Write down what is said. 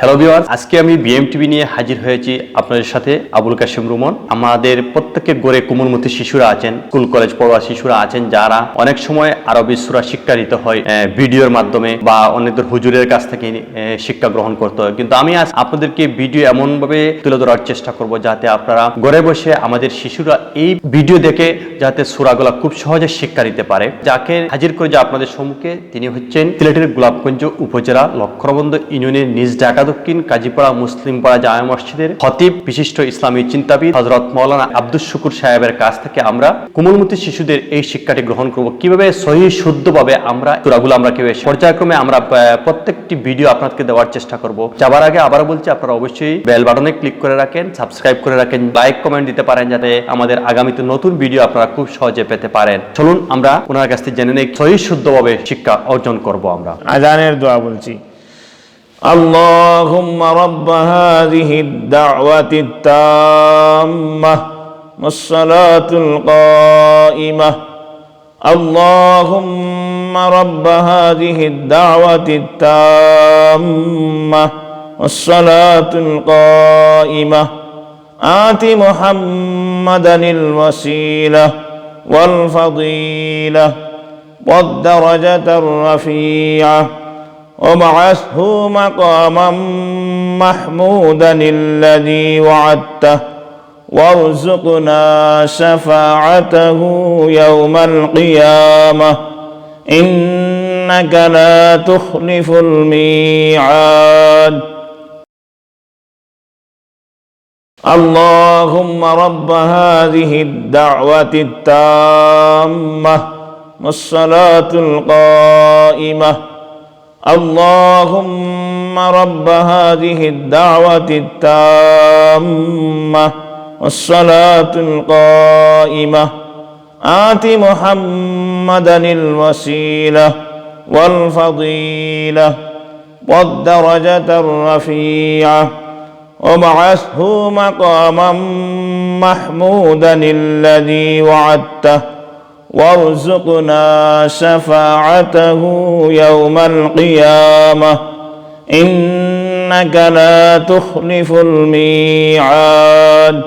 Hello viewers, আজকে আমি বিএমটিভি নিয়ে হাজির হয়েছি আপনাদের সাথে। আবুল কাশেম রুমন। আমাদের প্রত্যেকের গড়ে কোমলমতি শিশুরা আছেন, স্কুল কলেজ পড়ুয়া শিশুরা আছেন, যারা অনেক সময় আরবি সূরা শিক্ষা দিতে হয় ভিডিওর মাধ্যমে বা অন্যদের হুজুরের কাছ থেকে শিক্ষা গ্রহণ করতে হয়। কিন্তু আমি আজ আপনাদেরকে ভিডিও এমন ভাবে তুলে ধরার চেষ্টা করব যাতে আপনারা ঘরে বসে আমাদের শিশুরা এই ভিডিও দেখে যাতে সূরাগুলো খুব সহজে শিক্ষা দিতে পারে। যাকে হাজির করে যে আপনাদের সম্মুখে তিনি হচ্ছেন সিলেটের গোলাপগঞ্জ উপজেলা লক্ষ্মণবন্দ ইউনিয়নের নিজ ঢাকা দক্ষিণ কাজীপাড়া মুসলিমপাড়া জামে মসজিদের খতিব, বিশিষ্ট ইসলামী চিন্তাবিদ হযরত মাওলানা আব্দুল শুকুর সাহেবের কাছ থেকে আমরা কোমলমতি শিশুদের এই শিক্ষাটি গ্রহণ করব। কিভাবে সহি শুদ্ধভাবে আমরা সূরাগুলো আমরা কিভাবে পর্যায়ক্রমে আমরা প্রত্যেকটি ভিডিও আপনাদেরকে দেওয়ার চেষ্টা করব। যাবার আগে আবার বলছি, আপনারা অবশ্যই বেল বাটনে ক্লিক করে রাখেন, সাবস্ক্রাইব করে রাখেন, লাইক কমেন্ট দিতে পারেন যাতে আমাদের আগামীতে নতুন ভিডিও আপনারা খুব সহজে পেতে পারেন। চলুন আমরা ওনার কাছ থেকে জেনে নেই সহি শুদ্ধভাবে শিক্ষা অর্জন করব। আমরা আজানের দোয়া বলছি। اللهم رب هذه الدعوة التامة والصلاة القائمة اللهم رب هذه الدعوة التامة والصلاة القائمة آت محمدا الوسيلة والفضيلة والدرجة الرفيعة وابعثه مقاما محمودا الذي وعدته وارزقنا شفاعته يوم القيامة إنك لا تخلف الميعاد اللهم رب هذه الدعوة التامة والصلاة القائمة اللهم رب هذه الدعوة التامة والصلاة القائمة آت محمدا الوسيلة والفضيلة والدرجة الرفيعة وابعثه مقاما محمودا الذي وعدته وارزقنا شفاعته يوم القيامة إنك لا تخلف الميعاد